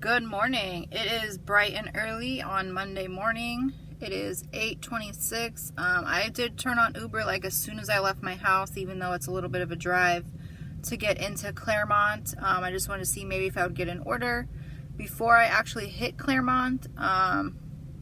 Good morning. It is bright and early on Monday morning. It is 8:26. I did turn on Uber like as soon as I left my house, even though it's a little bit of a drive to get into Claremont. I just wanted to see maybe if I would get an order before I actually hit Claremont. I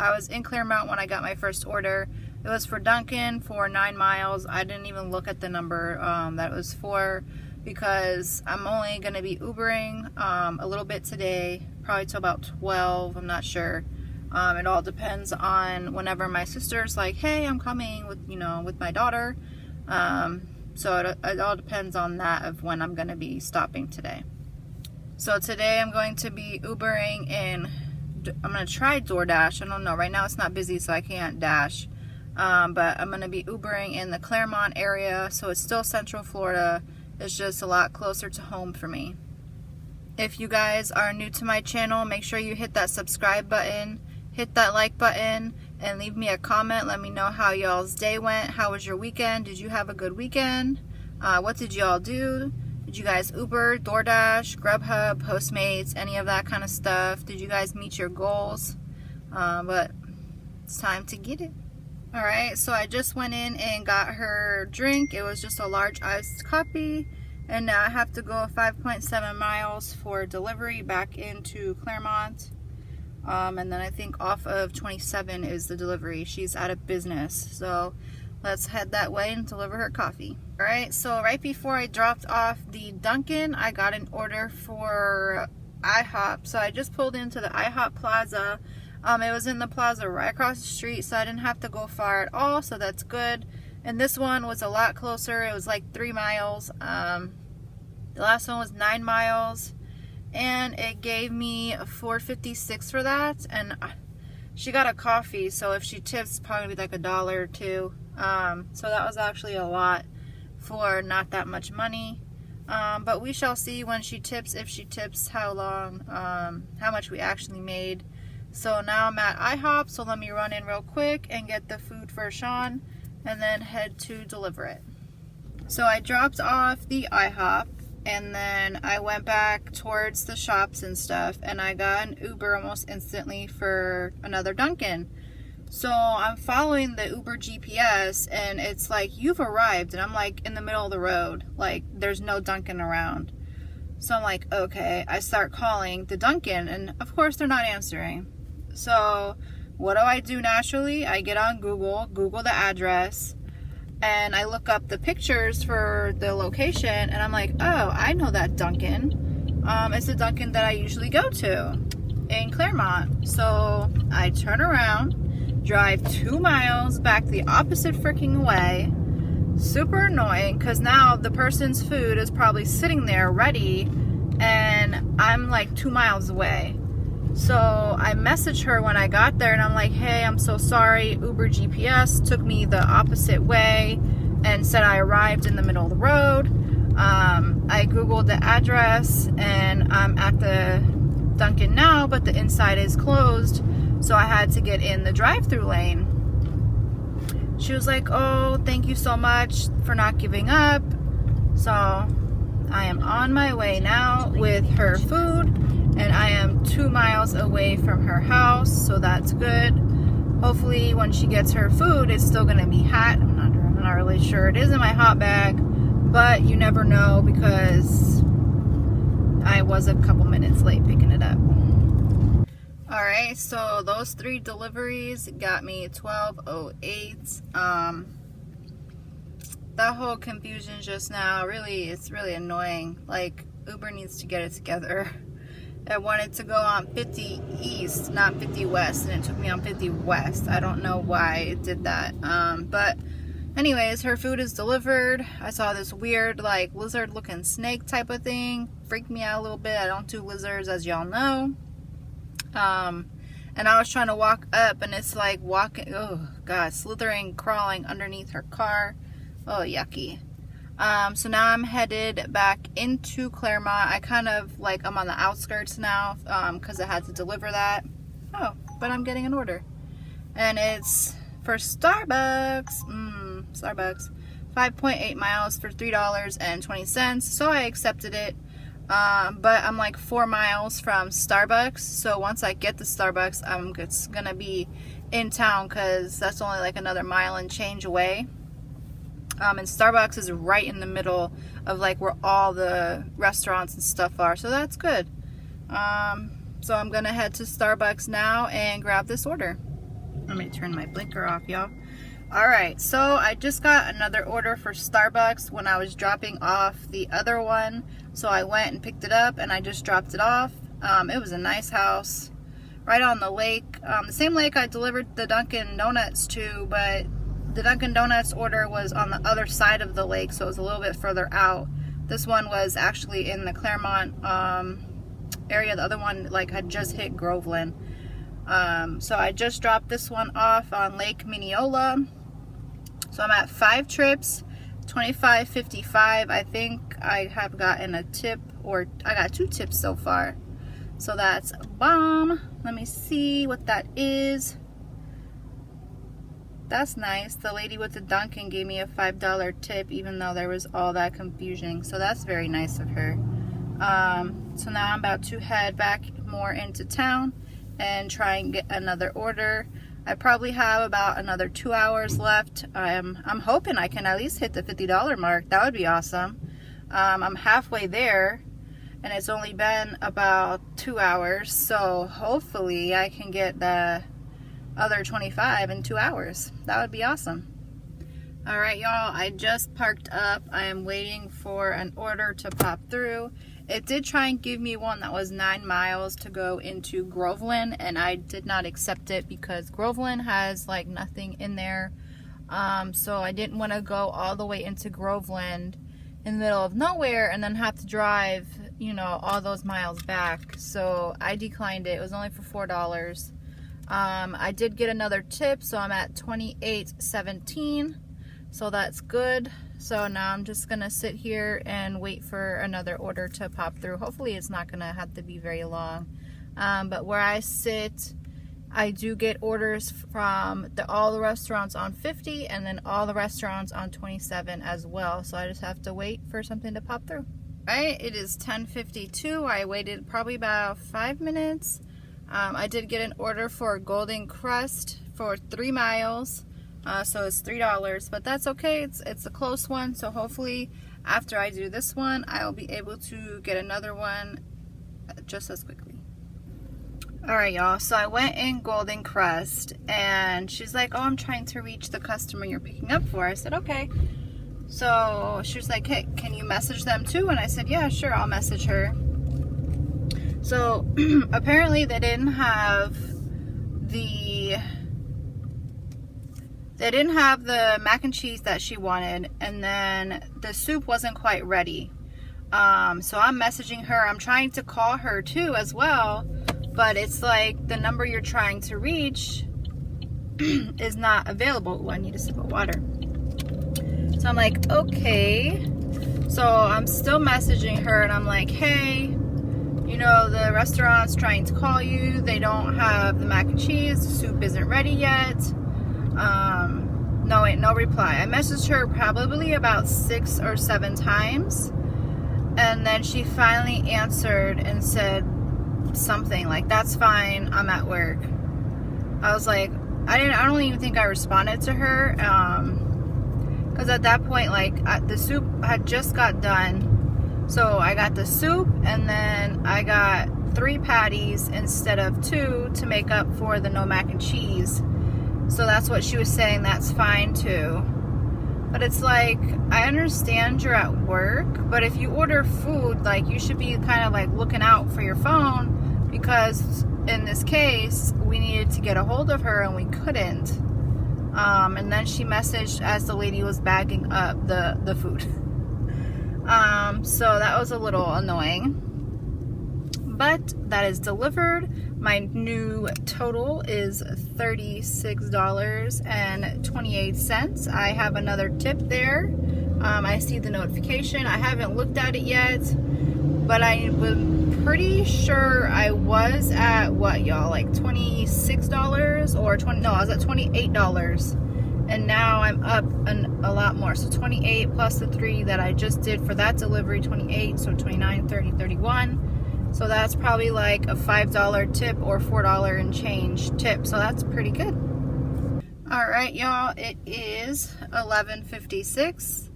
was in Claremont when I got my first order. It was for Dunkin' for 9 miles. I didn't even look at the number that it was for, because I'm only going to be Ubering a little bit today, probably till about 12, I'm not sure. It all depends on whenever my sister's like, hey, I'm coming with my daughter. So it all depends on that of when I'm going to be stopping today. So today I'm going to be Ubering in, I'm going to try DoorDash. I don't know, right now it's not busy so I can't dash. But I'm going to be Ubering in the Claremont area, so it's still Central Florida. It's just a lot closer to home for me. If you guys are new to my channel, make sure you hit that subscribe button, hit that like button, and leave me a comment. Let me know how y'all's day went. How was your weekend? Did you have a good weekend? What did y'all do? Did you guys Uber, DoorDash, Grubhub, Postmates, any of that kind of stuff? Did you guys meet your goals? But it's time to get it. Alright, so I just went in and got her drink. It was just a large iced coffee. And now I have to go 5.7 miles for delivery back into Claremont. And then I think off of 27 is the delivery. She's out of business. So let's head that way and deliver her coffee. Alright, so right before I dropped off the Dunkin', I got an order for IHOP. So I just pulled into the IHOP Plaza. It was in the plaza right across the street, so I didn't have to go far at all, so that's good. And this one was a lot closer. It was like 3 miles. The last one was 9 miles, and it gave me $4.56 for that. And she got a coffee, so if she tips, probably like $1 or $2. So that was actually a lot for not that much money. But we shall see when she tips, if she tips, how much we actually made. So now I'm at IHOP, so let me run in real quick and get the food for Sean and then head to deliver it. So I dropped off the IHOP and then I went back towards the shops and stuff, and I got an Uber almost instantly for another Dunkin'. So I'm following the Uber GPS and it's like, you've arrived, and I'm like in the middle of the road, like there's no Dunkin' around. So I'm like, okay. I start calling the Dunkin', and of course they're not answering. So what do I do naturally? I get on Google the address, and I look up the pictures for the location, and I'm like, oh, I know that Dunkin'. It's the Dunkin' that I usually go to in Claremont. So I turn around, drive 2 miles back the opposite freaking way. Super annoying, because now the person's food is probably sitting there ready, and I'm like 2 miles away. So I messaged her when I got there, and I'm like, hey, I'm so sorry. Uber GPS took me the opposite way and said I arrived in the middle of the road. I Googled the address, and I'm at the Dunkin' now, but the inside is closed. So I had to get in the drive-through lane. She was like, oh, thank you so much for not giving up. So I am on my way now with her food, and I am 2 miles away from her house, so that's good. Hopefully when she gets her food, it's still going to be hot. I'm not really sure. It is in my hot bag, but you never know, because I was a couple minutes late picking it up. Alright, so those 3 deliveries got me $12.08. That whole confusion just now, it's really annoying. Like, Uber needs to get it together. I wanted to go on 50 East, not 50 West, and it took me on 50 West. I don't know why it did that. But anyways, her food is delivered. I saw this weird, like, lizard-looking snake type of thing. Freaked me out a little bit. I don't do lizards, as y'all know. And I was trying to walk up, and it's like walking, oh god, slithering, crawling underneath her car. Oh, yucky. So now I'm headed back into Claremont. I kind of like, I'm on the outskirts now, because I had to deliver that. Oh, but I'm getting an order, and it's for Starbucks. Starbucks. 5.8 miles for $3.20. So I accepted it. But I'm like 4 miles from Starbucks, so once I get to Starbucks, I'm just gonna be in town because that's only like another mile and change away. And Starbucks is right in the middle of like where all the restaurants and stuff are, so that's good. So I'm gonna head to Starbucks now and grab this order. Let me turn my blinker off, y'all. Alright, so I just got another order for Starbucks when I was dropping off the other one. So I went and picked it up and I just dropped it off. It was a nice house right on the lake. The same lake I delivered the Dunkin' Donuts to, but the Dunkin' Donuts order was on the other side of the lake, so it was a little bit further out. This one was actually in the Claremont area. The other one like had just hit Groveland. So I just dropped this one off on Lake Mineola. So I'm at 5 trips, $25.55. I think I have gotten a tip, or I got 2 tips so far. So that's bomb. Let me see what that is. That's nice. The lady with the Dunkin' gave me a $5 tip, even though there was all that confusion. So that's very nice of her. So now I'm about to head back more into town and try and get another order. I probably have about another 2 hours left. I'm hoping I can at least hit the $50 mark. That would be awesome. I'm halfway there and it's only been about 2 hours, so hopefully I can get the other 25 in 2 hours. That would be awesome. Alright y'all, I just parked up. I am waiting for an order to pop through. It did try and give me one that was 9 miles to go into Groveland, and I did not accept it because Groveland has like nothing in there. So I didn't want to go all the way into Groveland in the middle of nowhere and then have to drive, you know, all those miles back. So I declined it. It was only for $4. I did get another tip, so I'm at $28.17. So that's good. So now I'm just gonna sit here and wait for another order to pop through. Hopefully it's not gonna have to be very long. But where I sit, I do get orders from all the restaurants on 50 and then all the restaurants on 27 as well. So I just have to wait for something to pop through. Right, it is 10:52. I waited probably about 5 minutes. I did get an order for a Golden Crust for 3 miles. So it's $3, but that's okay. It's a close one, so hopefully after I do this one, I'll be able to get another one just as quickly. Alright y'all, so I went in Golden Crust and she's like, oh, I'm trying to reach the customer you're picking up for. I said, okay. So she was like, hey, can you message them too? And I said, yeah, sure, I'll message her. So apparently they didn't have the mac and cheese that she wanted, and then the soup wasn't quite ready. So I'm messaging her. I'm trying to call her too as well, but it's like the number you're trying to reach is not available. Oh, I need a sip of water. So I'm like, okay. So I'm still messaging her and I'm like, hey, you know, the restaurant's trying to call you. They don't have the mac and cheese. The soup isn't ready yet. No reply. I messaged her probably about 6 or 7 times, and then she finally answered and said something like, that's fine, I'm at work. I was like, I don't even think I responded to her, because at that point, like, the soup had just got done. So I got the soup, and then I got 3 patties instead of 2 to make up for the no mac and cheese. So that's what she was saying, that's fine too. But it's like, I understand you're at work, but if you order food, like, you should be kind of like looking out for your phone, because in this case, we needed to get a hold of her and we couldn't. And then she messaged as the lady was bagging up the food. So that was a little annoying. But that is delivered. My new total is $36.28. I have another tip there. I see the notification. I haven't looked at it yet, but I was pretty sure I was at what, y'all, like $26 or I was at $28 and now I'm up a lot more. So 28 plus the 3 that I just did for that delivery, 28, so 29, 30, 31. So that's probably like a $5 tip or $4 and change tip. So that's pretty good. All right, y'all, it is 11:56.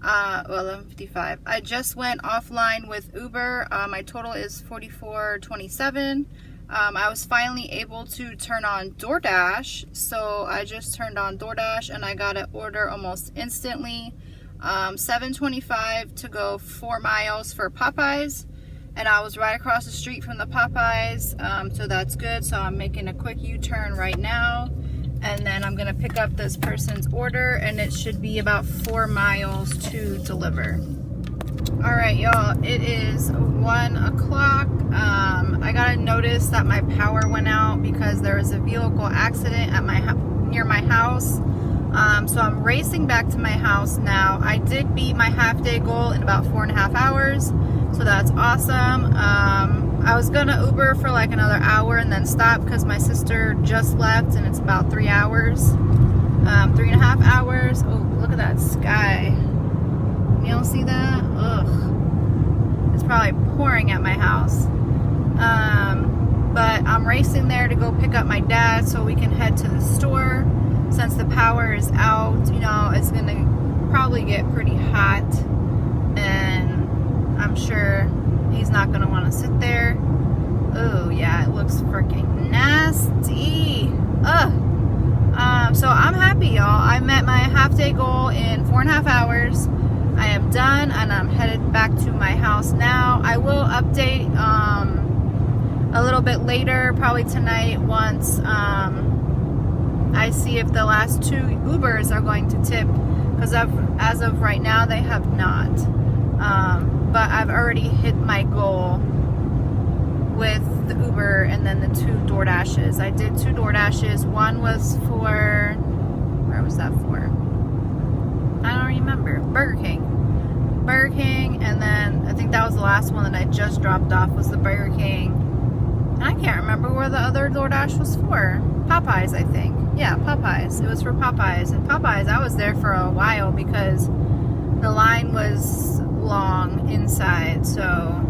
Well, 11:55. I just went offline with Uber. My total is $44.27. I was finally able to turn on DoorDash, so I just turned on DoorDash and I got an order almost instantly. $7.25 to go 4 miles for Popeyes, and I was right across the street from the Popeyes, so that's good. So I'm making a quick U-turn right now, and then I'm gonna pick up this person's order, and it should be about 4 miles to deliver. All right, y'all, it is 1 o'clock. I got a notice that my power went out because there was a vehicle accident at near my house. So I'm racing back to my house now. I did beat my half-day goal in about 4.5 hours, so that's awesome. I was gonna Uber for like another hour and then stop because my sister just left, and it's about 3 hours, 3.5 hours. Oh, look at that sky. You don't see that? Ugh. It's probably pouring at my house. But I'm racing there to go pick up my dad so we can head to the store. Since the power is out, you know, it's gonna probably get pretty hot, and I'm sure he's not gonna want to sit there. Oh yeah, it looks freaking nasty. Ugh. So I'm happy, y'all. I met my half-day goal in 4.5 hours. I am done, and I'm headed back to my house now. I will update a little bit later, probably tonight, once I see if the last 2 Ubers are going to tip, because as of right now they have not. But I've already hit my goal with the Uber and then the 2 DoorDashes. I did 2 DoorDashes. One was for, where was that for? I don't remember. Burger King, and then I think that was the last one that I just dropped off, was the Burger King. And I can't remember where the other DoorDash was for. Popeyes, I think. Yeah, Popeyes. It was for Popeyes. And Popeyes, I was there for a while because the line was long inside, so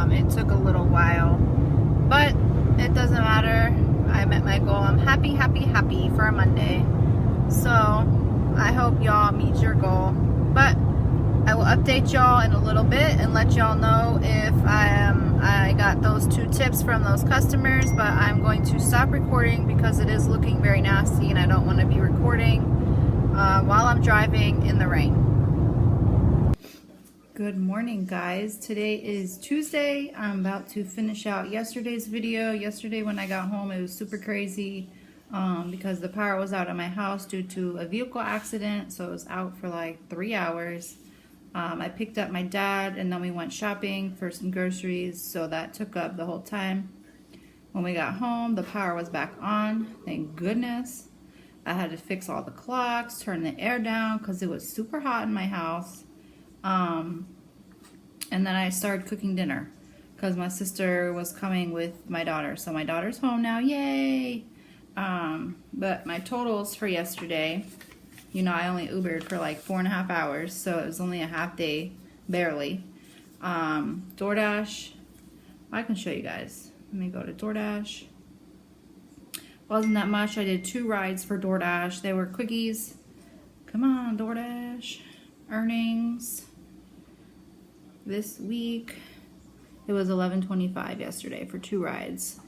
it took a little while. But it doesn't matter. I met my goal. I'm happy, happy, happy for a Monday. So I hope y'all meet your goal. But I will update y'all in a little bit and let y'all know if I got those 2 tips from those customers. But I'm going to stop recording because it is looking very nasty, and I don't want to be recording while I'm driving in the rain. Good morning, guys. Today is Tuesday. I'm about to finish out yesterday's video. Yesterday when I got home, it was super crazy because the power was out at my house due to a vehicle accident, so it was out for like 3 hours. I picked up my dad, and then we went shopping for some groceries, so that took up the whole time. When we got home, the power was back on, thank goodness. I had to fix all the clocks, turn the air down because it was super hot in my house. And then I started cooking dinner because my sister was coming with my daughter. So my daughter's home now, yay! But my totals for yesterday, you know, I only Ubered for like 4.5 hours, so it was only a half day, barely. DoorDash, I can show you guys. Let me go to DoorDash. Wasn't that much. I did 2 rides for DoorDash. They were quickies. Come on, DoorDash. Earnings this week, it was $11.25 yesterday for 2 rides.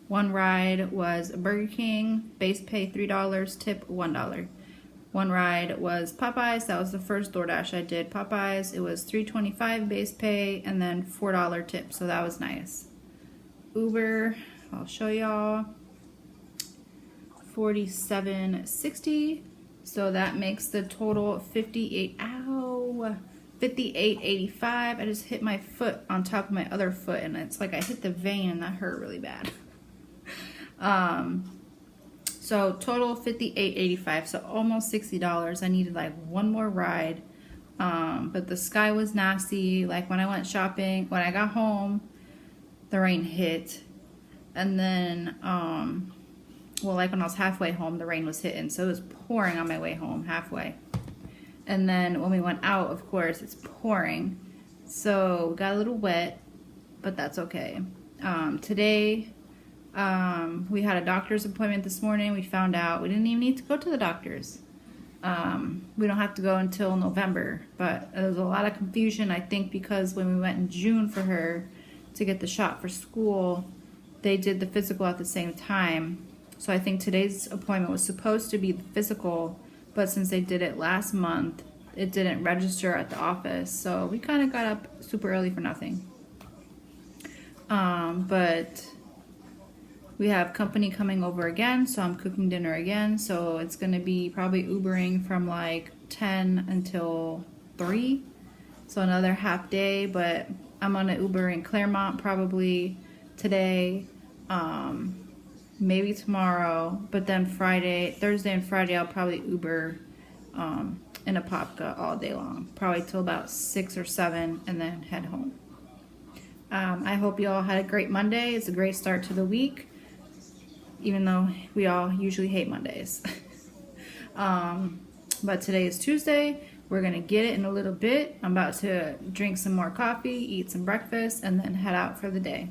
One ride was Burger King, base pay $3, tip $1. One ride was Popeyes. That was the first DoorDash I did. Popeyes, it was $3.25 base pay and then $4 tip, so that was nice. Uber, I'll show y'all, $47.60. So that makes the total $58.85. I just hit my foot on top of my other foot, and it's like I hit the vein, and that hurt really bad. So total $58.85, so almost $60. I needed like 1 more ride, but the sky was nasty. Like when I went shopping, when I got home, the rain hit, and then well, like when I was halfway home, the rain was hitting, so it was pouring on my way home halfway. And then when we went out, of course, it's pouring. So we got a little wet, but that's okay. Today, we had a doctor's appointment this morning. We found out we didn't even need to go to the doctor's. We don't have to go until November, but there was a lot of confusion, I think, because when we went in June for her to get the shot for school, they did the physical at the same time. So I think today's appointment was supposed to be the physical, but since they did it last month, it didn't register at the office. So we kind of got up super early for nothing. But we have company coming over again, so I'm cooking dinner again. So it's going to be probably Ubering from like 10 until 3. So another half day, but I'm on an Uber in Claremont probably today, maybe tomorrow. But then Thursday and Friday, I'll probably Uber in Apopka all day long. Probably till about 6 or 7 and then head home. I hope you all had a great Monday. It's a great start to the week, even though we all usually hate Mondays. But today is Tuesday. We're going to get it in a little bit. I'm about to drink some more coffee, eat some breakfast, and then head out for the day.